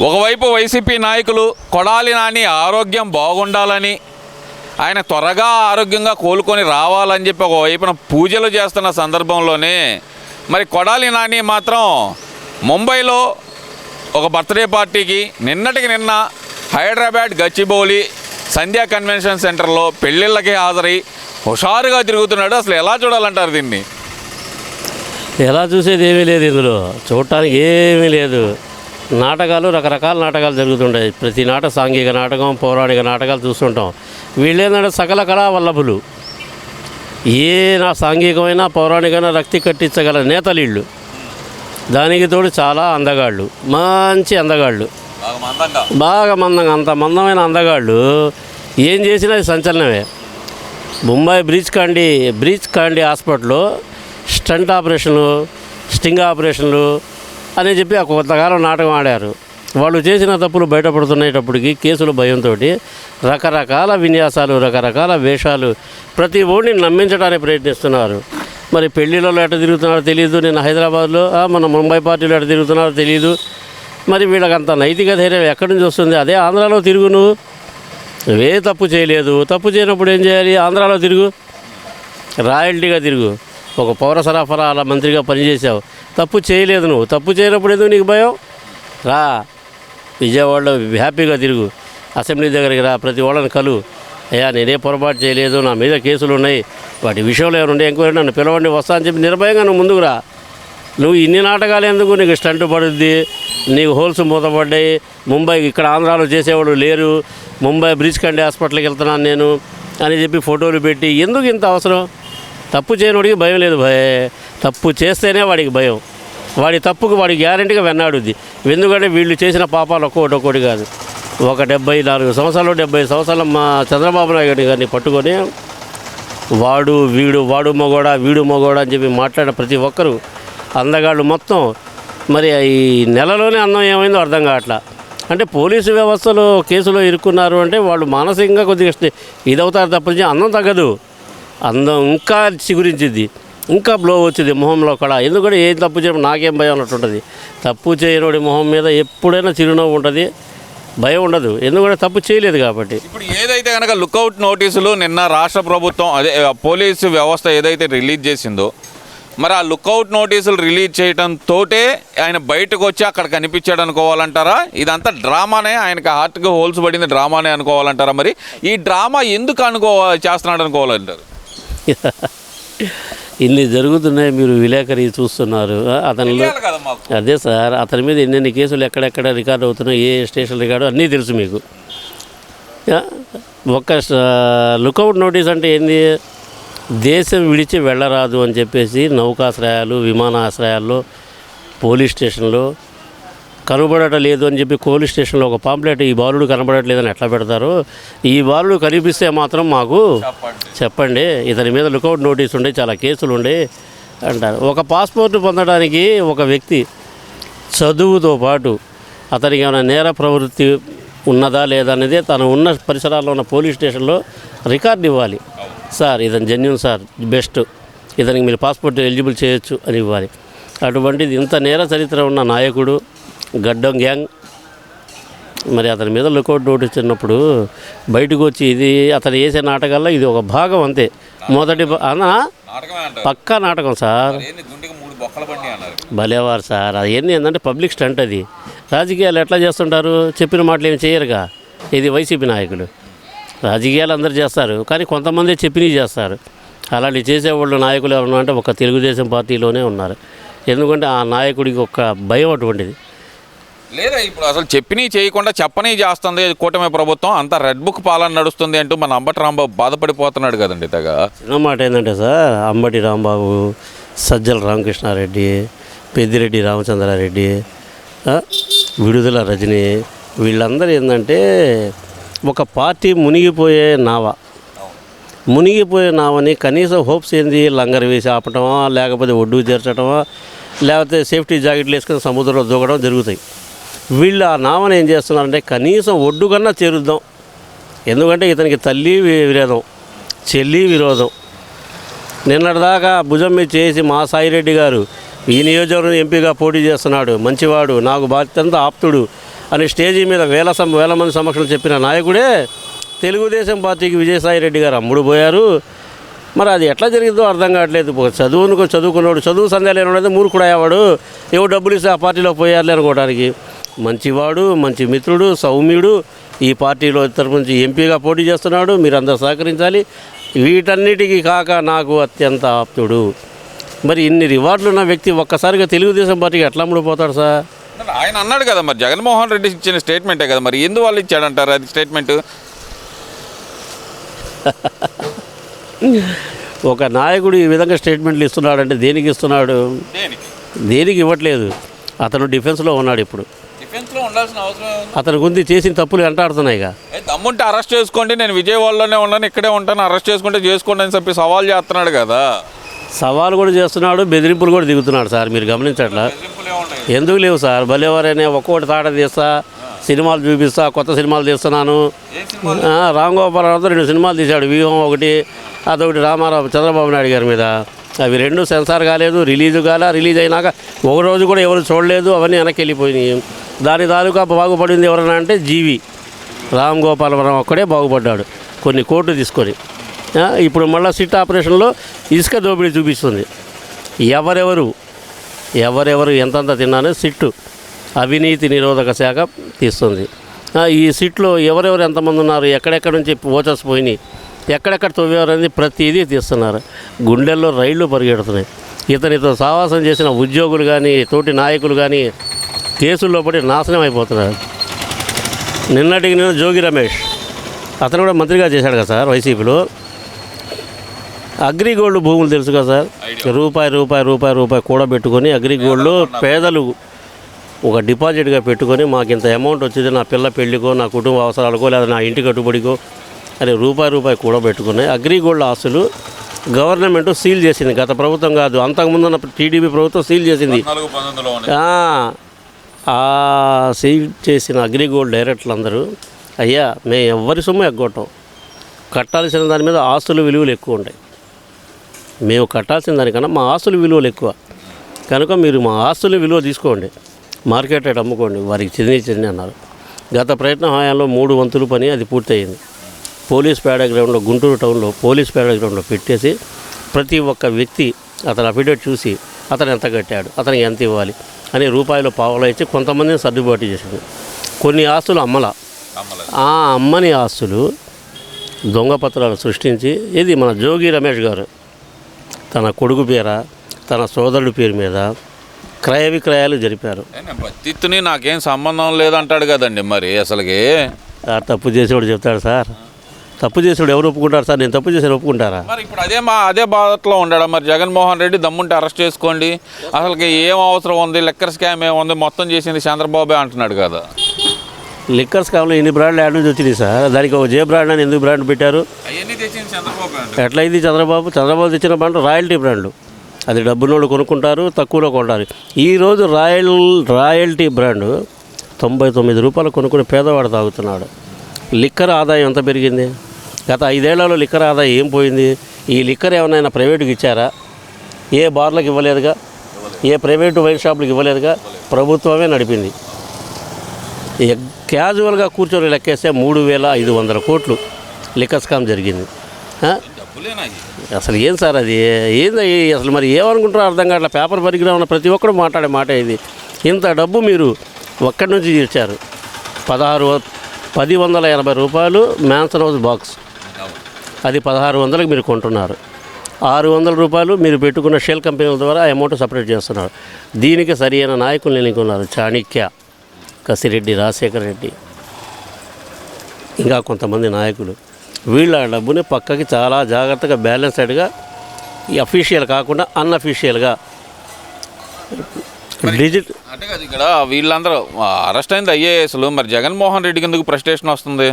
ఒకవైపు వైసీపీ నాయకులు కొడాలి నాని ఆరోగ్యం బాగుండాలని, ఆయన త్వరగా ఆరోగ్యంగా కోలుకొని రావాలని చెప్పి ఒకవైపున పూజలు చేస్తున్న సందర్భంలోనే మరి కొడాలి నాని మాత్రం ముంబైలో ఒక బర్త్డే పార్టీకి నిన్నటికి నిన్న హైదరాబాద్ గచ్చిబౌలి సంధ్యా కన్వెన్షన్ సెంటర్లో పెళ్ళిళ్ళకి హాజరై హుషారుగా తిరుగుతున్నాడు. అసలు ఎలా చూడాలంటారు దీన్ని? ఎలా చూసేది ఏమీ లేదు, ఇందులో చూడటానికి ఏమీ లేదు. నాటకాలు, రకరకాల నాటకాలు జరుగుతుంటాయి. ప్రతి సాంఘిక నాటకం, పౌరాణిక నాటకాలు చూస్తుంటాం. వీళ్ళేంటంటే సకల కళా వల్లభులు. ఏ సాంఘికమైన పౌరాణికమైన రక్తి కట్టించగల నేతలీళ్ళు. దానికి తోడు చాలా అందగాళ్ళు, మంచి అందగాళ్ళు, బాగా మందంగా, అంత మందమైన అందగాళ్ళు ఏం చేసినా సంచలనమే. ముంబై బ్రీచ్ కాండీ హాస్పిటల్లో స్టంట్ ఆపరేషన్లు, స్టింగ్ ఆపరేషన్లు అని చెప్పి కొంతకాలం నాటకం ఆడారు. వాళ్ళు చేసిన తప్పులు బయటపడుతున్నప్పటికీ కేసుల భయంతో రకరకాల విన్యాసాలు, రకరకాల వేషాలు ప్రతి ఓడిని నమ్మించడానికి ప్రయత్నిస్తున్నారు. మరి పెళ్ళిళ్ళలో ఎట్ట తిరుగుతున్నారో తెలియదు, నేను హైదరాబాద్లో మన ముంబై పార్టీలో ఎట్ట తిరుగుతున్నారో తెలియదు. మరి వీళ్ళకంత నైతిక ధైర్యం ఎక్కడి నుంచి వస్తుంది? అదే ఆంధ్రాలో తిరుగు, నువ్వే తప్పు చేయలేదు. తప్పు చేయనప్పుడు ఏం చేయాలి? ఆంధ్రాలో తిరుగు, రాయల్టీగా తిరుగు. ఒక పౌర సరఫరాల మంత్రిగా పనిచేసావు, తప్పు చేయలేదు. నువ్వు తప్పు చేయనప్పుడు ఎందుకు నీకు భయం? రా, విజయవాడలో హ్యాపీగా తిరుగు, అసెంబ్లీ దగ్గరికి రా, ప్రతి వాళ్ళని కలు. అయ్యా నేనే పొరపాటు చేయలేదు, నా మీద కేసులు ఉన్నాయి, వాటి విషయంలో ఏమైనా ఎంక్వైరీ నన్ను పిలవండి, వస్తా అని చెప్పి నిర్భయంగా నువ్వు ముందుకు రా. నువ్వు ఇన్ని నాటకాలు ఎందుకు? నీకు స్టంట్ పడుద్ది, నీకు హోల్స్ మూతపడ్డాయి. ముంబై ఇక్కడ ఆంధ్రాలో చేసేవాడు లేరు, ముంబై బ్రీచ్ కాండీ హాస్పిటల్కి వెళ్తున్నాను నేను అని చెప్పి ఫోటోలు పెట్టి ఎందుకు ఇంత అవసరం? తప్పు చేయనోడికి భయం లేదు తప్పు చేస్తేనే వాడికి భయం. వాడి తప్పుకు వాడి గ్యారెంటీగా వెన్నాడుద్ది. ఎందుకంటే వీళ్ళు చేసిన పాపాలు ఒక్కొక్కటి కాదు. ఒక 74 సంవత్సరాలు 70 సంవత్సరాల మా చంద్రబాబు నాయుడు గారిని పట్టుకొని వాడు మగోడా అని చెప్పి మాట్లాడిన ప్రతి ఒక్కరు అందగాళ్ళు మొత్తం మరి ఈ నెలలోనే అందం ఏమైందో అర్థం కావట్లా. అంటే పోలీసు వ్యవస్థలో కేసులో ఇరుక్కున్నారు అంటే వాళ్ళు మానసికంగా కొద్దిగా ఇదవుతారు తప్పించి అందం తగ్గదు. అందం ఇంకా చిగురించింది, ఇంకా బ్లో వచ్చింది మొహంలో కూడా. ఎందుకంటే ఏం తప్పు చేయడం నాకేం భయం అన్నట్టుంటుంది. తప్పు చేయనోడి మొహం మీద ఎప్పుడైనా చిరునవ్వు ఉంటుంది, భయం ఉండదు. ఎందుకంటే తప్పు చేయలేదు కాబట్టి. ఇప్పుడు ఏదైతే కనుక లుకౌట్ నోటీసులు నిన్న రాష్ట్ర ప్రభుత్వం అదే పోలీసు వ్యవస్థ ఏదైతే రిలీజ్ చేసిందో, మరి ఆ లుకౌట్ నోటీసులు రిలీజ్ చేయడంతో ఆయన బయటకు వచ్చి అక్కడ కనిపించాడు అనుకోవాలంటారా? ఇదంతా డ్రామానే, ఆయనకి హార్ట్కి హోల్స్ పడింది డ్రామానే అనుకోవాలంటారా? మరి ఈ డ్రామా ఎందుకు చేస్తున్నాడు అనుకోవాలంటారు? ఇన్ని జరుగుతున్నాయి, మీరు విలేకరి చూస్తున్నారు. అతనిలో అదే సార్, అతని మీద ఎన్నెన్ని కేసులు ఎక్కడెక్కడ రికార్డు అవుతున్నాయి, ఏ స్టేషన్ రికార్డు అన్నీ తెలుసు మీకు. ఒక లుకౌట్ నోటీస్ అంటే ఏంది? దేశం విడిచి వెళ్ళరాదు అని చెప్పేసి నౌకాశ్రయాలు, విమానాశ్రయాల్లో, పోలీస్ స్టేషన్లో కనబడటలేదు అని చెప్పి పోలీస్ స్టేషన్లో ఒక పాంప్లెట్, ఈ బాలుడు కనబడట్లేదని ఎట్లా పెడతారో, ఈ బాలుడు కనిపిస్తే మాత్రం మాకు చెప్పండి, ఇతని మీద లుకౌట్ నోటీస్ ఉండే, చాలా కేసులు ఉండే అంటారు. ఒక పాస్పోర్ట్ పొందడానికి ఒక వ్యక్తి చదువుతో పాటు అతనికి ఏమైనా నేర ప్రవృత్తి ఉన్నదా లేదా అనేది తను ఉన్న పరిసరాల్లో ఉన్న పోలీస్ స్టేషన్లో రికార్డు ఇవ్వాలి. సార్ ఇతను జెన్యూన్ సార్, బెస్ట్, ఇతనికి మీరు పాస్పోర్ట్ ఎలిజిబుల్ చేయొచ్చు అని ఇవ్వాలి. అటువంటిది ఇంత నేర చరిత్ర ఉన్న నాయకుడు, గడ్డం గ్యాంగ్, మరి అతని మీద లుకౌట్ నోటీస్ ఇచ్చినప్పుడు బయటకు వచ్చి ఇది అతను వేసే నాటకాల్లో ఇది ఒక భాగం అంతే. మొదటి పక్కా నాటకం సార్, భలేవారు సార్. అది ఏంటంటే పబ్లిక్ స్టంట్. అది రాజకీయాలు ఎట్లా చేస్తుంటారు? చెప్పిన మాటలు ఏమి చేయరుగా. ఇది వైసీపీ నాయకుడు. రాజకీయాలు అందరూ చేస్తారు, కానీ కొంతమంది చెప్పినవి చేస్తారు. అలాంటి చేసేవాళ్ళు నాయకులు ఎవరు అంటే ఒక తెలుగుదేశం పార్టీలోనే ఉన్నారు. ఎందుకంటే ఆ నాయకుడికి ఒక భయం అటువంటిది లేదా. ఇప్పుడు అసలు చెప్పినవి చేయకుండా చెప్పని చేస్తుంది కూటమి ప్రభుత్వం, అంతా రెడ్ బుక్ పాలన నడుస్తుంది అంటూ మన అంబటి రాంబాబు బాధపడిపోతున్నాడు కదండి. తెగ చిన్న మాట ఏంటంటే సార్, అంబటి రాంబాబు, సజ్జల రామకృష్ణారెడ్డి, పెద్దిరెడ్డి రామచంద్రారెడ్డి, విడుదల రజని, వీళ్ళందరూ ఏంటంటే ఒక పార్టీ మునిగిపోయే నావని కనీసం హోప్స్ ఏంది? లంగర్ వేసి ఆపటమా, లేకపోతే ఒడ్డు చేర్చడమా, లేకపోతే సేఫ్టీ జాకెట్లు వేసుకొని సముద్రంలో దూకడం జరుగుతాయి. వీళ్ళు ఆ నావని ఏం చేస్తున్నారంటే కనీసం ఒడ్డు కన్నా చేరుద్దాం. ఎందుకంటే ఇతనికి తల్లి విరోధం, చెల్లి విరోధం. నిన్నటిదాకా భుజం మీద చేసి మా సాయిరెడ్డి గారు ఈ నియోజకవర్గం ఎంపీగా పోటీ చేస్తున్నాడు, మంచివాడు, నాకు బాధ్యతంతా ఆప్తుడు అని స్టేజీ మీద వేల మంది సమక్షంలో చెప్పిన నాయకుడే తెలుగుదేశం పార్టీకి విజయసాయి రెడ్డి గారు అమ్ముడు పోయారు. మరి అది ఎట్లా జరిగిందో అర్థం కావట్లేదు. చదువుకున్నాడు, చదువు సందేహం లేనివాడు మూర్ఖుడు అయ్యేవాడు, ఏవో డబ్బులు ఇస్తే ఆ పార్టీలో పోయారులే అనుకోవడానికి. మంచివాడు, మంచి మిత్రుడు, సౌమ్యుడు, ఈ పార్టీలో తరపు నుంచి ఎంపీగా పోటీ చేస్తున్నాడు. మీరందరూ సహకరించాలి. వీటన్నిటికీ కాక నాకు అత్యంత ఆప్తుడు. మరి ఇన్ని రివార్డులు ఉన్న వ్యక్తి ఒక్కసారిగా తెలుగుదేశం పార్టీకి ఎట్లా అమ్ముడిపోతాడు సార్? ఆయన అన్నాడు కదా, మరి జగన్మోహన్ రెడ్డి ఇచ్చిన స్టేట్మెంటే కదా, మరి ఎందువల్ల ఇచ్చాడంటారు అది స్టేట్మెంట్? ఒక నాయకుడు ఈ విధంగా స్టేట్మెంట్లు ఇస్తున్నాడంటే దేనికి ఇస్తున్నాడు? దేనికి ఇవ్వట్లేదు. అతను డిఫెన్స్లో ఉన్నాడు. ఇప్పుడు డిఫెన్స్లో ఉండాల్సిన అవసరం అతని గురించి చేసిన తప్పులు వెంటాడుతున్నాయిగా. దమ్ముంటే అరెస్ట్ చేసుకోండి, నేను విజయవాడలోనే ఉన్నాను, ఇక్కడే ఉంటాను, అరెస్ట్ చేసుకుంటే చేసుకోండి అని చెప్పి సవాల్ చేస్తున్నాడు కదా. సవాలు కూడా చేస్తున్నాడు, బెదిరింపులు కూడా దిగుతున్నాడు సార్. మీరు గమనించట్లా? ఎందుకు లేవు సార్? భలేవారైనా ఒక్కొక్కటి తాట తీస్తా, సినిమాలు చూపిస్తా, కొత్త సినిమాలు తీస్తున్నాను. రామ్ గోపాలరావుతో 2 సినిమాలు తీశాడు. వ్యూహం ఒకటి, అదొకటి రామారావు చంద్రబాబు నాయుడు గారి మీద. అవి 2 సెన్సార్ కాలేదు, రిలీజ్ అయినాక ఒక రోజు కూడా ఎవరు చూడలేదు, అవన్నీ వెనక్కి వెళ్ళిపోయినాయి. దాని తాలూకా బాగుపడింది ఎవరన్నా అంటే జీవి రామ్ గోపాలరావు ఒక్కడే బాగుపడ్డాడు, కొన్ని కోట్లు తీసుకొని. ఇప్పుడు మళ్ళీ సిట్ ఆపరేషన్లో ఇసుక దోపిడీ చూపిస్తుంది. ఎవరెవరు ఎంతంత తిన్నానో సిట్టు అవినీతి నిరోధక శాఖ తీస్తుంది. ఈ సిట్లో ఎవరెవరు ఎంతమంది ఉన్నారు, ఎక్కడెక్కడ నుంచి ఓచర్స్ పోయినాయి, ఎక్కడెక్కడ తవ్వారు అనేది ప్రతిదీ తీస్తున్నారు. గుండెల్లో రైళ్లు పరిగెడుతున్నాయి. ఇతనితో సావాసం చేసిన ఉద్యోగులు కానీ తోటి నాయకులు కానీ కేసుల్లో పడి నాశనం అయిపోతున్నారు. నిన్నటికి నేను జోగి రమేష్, అతను కూడా మంత్రిగా చేశాడు కదా సార్ వైసీపీలో. అగ్రిగోల్డ్ భూములు తెలుసు కదా సార్, రూపాయి కూడబెట్టుకొని అగ్రిగోల్డ్లో పేదలు ఒక డిపాజిట్గా పెట్టుకొని మాకు ఇంత అమౌంట్ వచ్చింది నా పిల్ల పెళ్ళికో, నా కుటుంబ అవసరాలకో, లేదా నా ఇంటి కట్టుబడికో అని రూపాయి కూడబెట్టుకున్నాయి. అగ్రిగోల్డ్ ఆస్తులు గవర్నమెంట్ సీల్ చేసింది. గత ప్రభుత్వం కాదు, అంతకుముందున్న టీడీపీ ప్రభుత్వం సీల్ చేసింది. ఆ సీల్ చేసిన అగ్రిగోల్డ్ డైరెక్టర్లు అందరూ, అయ్యా మేము ఎవరి సొమ్ము ఎగ్గొట్టాం, కట్టాల్సిన దాని మీద ఆస్తుల విలువలు ఎక్కువ ఉంటాయి, మేము కట్టాల్సిన దానికన్నా మా ఆస్తుల విలువలు ఎక్కువ కనుక మీరు మా ఆస్తుల విలువ తీసుకోండి, మార్కెట్ రేట్ అమ్ముకోండి, వారికి చెంది అన్నారు. గత ప్రయత్న హయాంలో 3 వంతుల పని అది పూర్తయింది. పోలీస్ ప్యాడ్ గ్రౌండ్లో, గుంటూరు టౌన్లో పోలీస్ ప్యాడ్ గ్రౌండ్లో పెట్టేసి ప్రతి ఒక్క వ్యక్తి అతను అఫిడేట్ చూసి అతను ఎంత కట్టాడు, అతనికి ఎంత ఇవ్వాలి అని రూపాయలు పావలా ఇచ్చి కొంతమందిని సర్దుబాటు చేసింది. కొన్ని ఆస్తులు ఆ అమ్మని ఆస్తులు దొంగ పత్రాలు సృష్టించి, ఇది మన జోగి రమేష్ గారు తన కొడుకు పేర, తన సోదరుడి పేరు మీద క్రయ విక్రయాలు జరిపారు. బత్తిత్తుని నాకేం సంబంధం లేదంటాడు కదండి. మరి అసలుకి తప్పు చేసేవాడు చెప్తాడు సార్. తప్పు చేసేవాడు ఎవరు ఒప్పుకుంటారు సార్? నేను తప్పు చేసేవాడు ఒప్పుకుంటారా? మరి ఇప్పుడు అదే బాధలో ఉండాడు మరి జగన్మోహన్ రెడ్డి. దమ్ముంటే అరెస్ట్ చేసుకోండి, అసలుకి ఏం అవసరం ఉంది, లెక్కర్ స్కామ్ ఏముంది, మొత్తం చేసింది చంద్రబాబే అంటున్నాడు కదా. లిక్కర్ స్కామ్లో ఇన్ని బ్రాండ్లు యాడ్ నుంచి వచ్చినాయి సార్. దానికి ఒక జే బ్రాండ్ అని ఎందుకు బ్రాండ్ పెట్టారు? ఎట్లయింది? చంద్రబాబు తెచ్చిన బ్రాండ్ రాయల్టీ బ్రాండ్లు. అది డబ్బునోళ్ళు కొనుక్కుంటారు, తక్కువలో కొంటారు. ఈరోజు రాయల్టీ బ్రాండ్ 99 రూపాయలు కొనుక్కుని పేదవాడు తాగుతున్నాడు. లిక్కర్ ఆదాయం ఎంత పెరిగింది? గత 5 ఏళ్లలో లిక్కర్ ఆదాయం ఏం పోయింది? ఈ లిక్కర్ ఏమైనా ప్రైవేటుకి ఇచ్చారా? ఏ బార్లకు ఇవ్వలేదుగా, ఏ ప్రైవేటు వైన్ షాపులకు ఇవ్వలేదుగా, ప్రభుత్వమే నడిపింది. క్యాజువల్గా కూర్చొని లెక్కేస్తే 3,500 కోట్లు లిక్కర్ స్కామ్ జరిగింది. అసలు ఏం సార్ అది? ఏంది అసలు? మరి ఏమనుకుంటారో అర్థం కావట్లా. పేపర్ పరిగ్రహం ఉన్న ప్రతి ఒక్కరు మాట్లాడే మాట ఇది. ఇంత డబ్బు మీరు ఒక్కడి నుంచి తీర్చారు. 1,180 రూపాయలు మ్యాన్సన్ హౌస్ బాక్స్, అది 1600కి మీరు కొంటున్నారు. 600 రూపాయలు మీరు పెట్టుకున్న షెల్ కంపెనీల ద్వారా అమౌంట్ సపరేట్ చేస్తున్నారు. దీనికి సరి అయిన నాయకులు ఎన్నుకున్నారు. చాణక్య, కసిరెడ్డి, రాజశేఖర రెడ్డి, ఇంకా కొంతమంది నాయకులు. వీళ్ళ డబ్బుని పక్కకి చాలా జాగ్రత్తగా బ్యాలెన్స్డ్గా, అఫీషియల్ కాకుండా అన్అఫీషియల్గా అంటే కదా ఇక్కడ వీళ్ళందరూ అరెస్ట్ అయింది ఐఏఎస్లు. మరి జగన్మోహన్ రెడ్డికి ఎందుకు ఫ్రస్ట్రేషన్ వస్తుంది?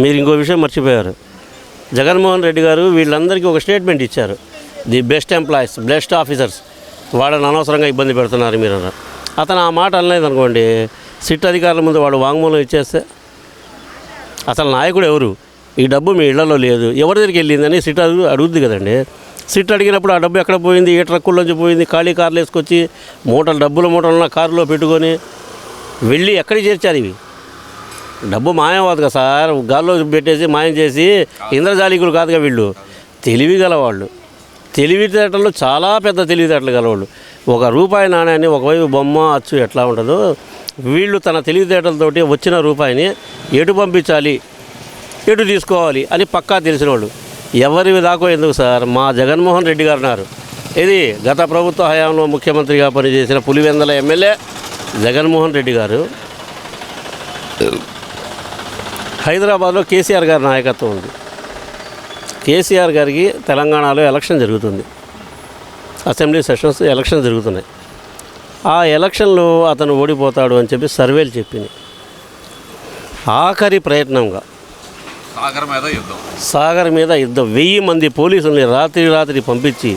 మీరు ఇంకో విషయం మర్చిపోయారు. జగన్మోహన్ రెడ్డి గారు వీళ్ళందరికీ ఒక స్టేట్మెంట్ ఇచ్చారు. The best employees, best officers, వాళ్ళని అనవసరంగా ఇబ్బంది పెడుతున్నారు మీరు అన్నారు. అతను ఆ మాట అనలేదు అనుకోండి, సిట్ అధికారుల ముందు వాడు వాంగ్మూలం ఇచ్చేస్తే అసలు నాయకుడు ఎవరు, ఈ డబ్బు మీ ఇళ్లలో లేదు, ఎవరి దగ్గరికి వెళ్ళిందని సిట్ అడుగుద్ది కదండి. సిట్ అడిగినప్పుడు ఆ డబ్బు ఎక్కడ పోయింది, ఏ ట్రక్కుల్లోంచి పోయింది, ఖాళీ కార్లు వేసుకొచ్చి మూటలు డబ్బుల మూటలున్న కారులో పెట్టుకొని వెళ్ళి ఎక్కడికి చేర్చారు ఇవి? డబ్బు మాయం అవ్వదు కదా సార్, గాల్లో పెట్టేసి మాయం చేసి ఇంద్రజాలికులు కాదుగా వీళ్ళు, తెలివి గలవాళ్ళు. తెలివితేటలు చాలా పెద్ద తెలివితేటలు గలవాళ్ళు. ఒక రూపాయి నాణ్యాన్ని ఒకవైపు బొమ్మ అచ్చు ఎట్లా ఉంటుందో, వీళ్ళు తన తెలివితేటలతోటి వచ్చిన రూపాయిని ఎటు పంపించాలి, ఎటు తీసుకోవాలి అని పక్కా తెలిసిన వాళ్ళు. ఎవరివి దాకో ఎందుకు సార్, మా జగన్మోహన్ రెడ్డి గారు ఉన్నారు. ఇది గత ప్రభుత్వ హయాంలో ముఖ్యమంత్రిగా పనిచేసిన పులివెందల ఎమ్మెల్యే జగన్మోహన్ రెడ్డి గారు. హైదరాబాద్లో కేసీఆర్ గారి నాయకత్వం ఉంది. కేసీఆర్ గారికి తెలంగాణలో ఎలక్షన్ జరుగుతుంది, అసెంబ్లీ సెషన్స్ ఎలక్షన్ జరుగుతున్నాయి. ఆ ఎలక్షన్లో అతను ఓడిపోతాడు అని చెప్పి సర్వేలు చెప్పింది. ఆఖరి ప్రయత్నంగా సాగర్ మీద యుద్ధం 1000 మంది పోలీసుల్ని రాత్రి పంపించి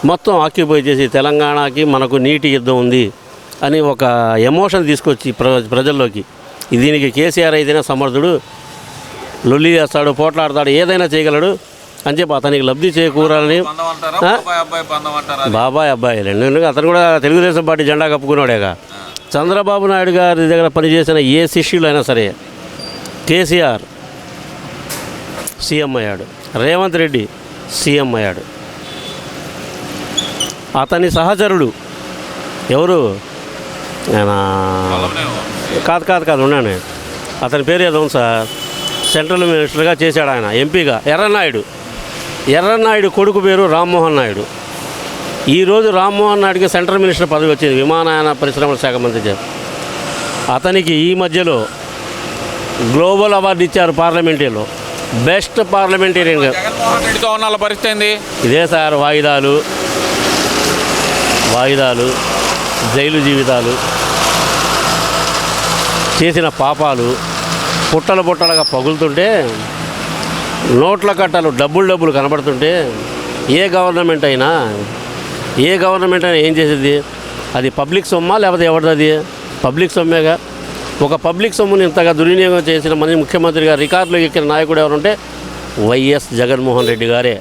మొత్తం ఆక్యుపై చేసి తెలంగాణకి మనకు నీటి యుద్ధం ఉంది అని ఒక ఎమోషన్ తీసుకొచ్చి ప్రజల్లోకి, దీనికి కేసీఆర్ అయితేనే సమర్థుడు, లొల్లి చేస్తాడు, పోట్లాడతాడు, ఏదైనా చేయగలడు అని చెప్పి అతనికి లబ్ధి చేకూరాలని. బాబాయ్ అబ్బాయి రెండు, అతను కూడా తెలుగుదేశం పార్టీ జెండా కప్పుకున్నాడేగా. చంద్రబాబు నాయుడు గారి దగ్గర పనిచేసిన ఏ శిష్యులు అయినా సరే కేసీఆర్ సీఎం అయ్యాడు, రేవంత్ రెడ్డి సీఎం అయ్యాడు. అతని సహచరుడు ఎవరు, ఆయన కాదు ఉన్నాను, అతని పేరు ఏదో ఉంది సార్, సెంట్రల్ మినిస్టర్గా చేశాడు ఆయన, ఎంపీగా. ఎర్రన్నాయుడు కొడుకు పేరు రామ్మోహన్ నాయుడు. ఈరోజు రామ్మోహన్ నాయుడుకి సెంట్రల్ మినిస్టర్ పదవి వచ్చింది, విమానయాన పరిశ్రమల శాఖ మంత్రి. అతనికి ఈ మధ్యలో గ్లోబల్ అవార్డు ఇచ్చారు పార్లమెంటరీలో, బెస్ట్ పార్లమెంటేరియన్గా. జగన్మోహన్ రెడ్డితో ఉన్న పరిస్థితి ఏంది? ఇదే సార్, వాయిదాలు, జైలు జీవితాలు, చేసిన పాపాలు పుట్టలుగా పగులుతుంటే, నోట్ల కట్టలు డబ్బులు కనబడుతుంటే, ఏ గవర్నమెంట్ అయినా ఏం చేసేది? అది పబ్లిక్ సొమ్మా లేకపోతే ఎవరిది? అది పబ్లిక్ సొమ్మేగా. ఒక పబ్లిక్ సొమ్ముని ఇంతగా దుర్వినియోగం చేసిన ముఖ్యమంత్రిగా రికార్డులో ఎక్కిన నాయకుడు ఎవరుంటే వైఎస్ జగన్మోహన్ రెడ్డి గారే.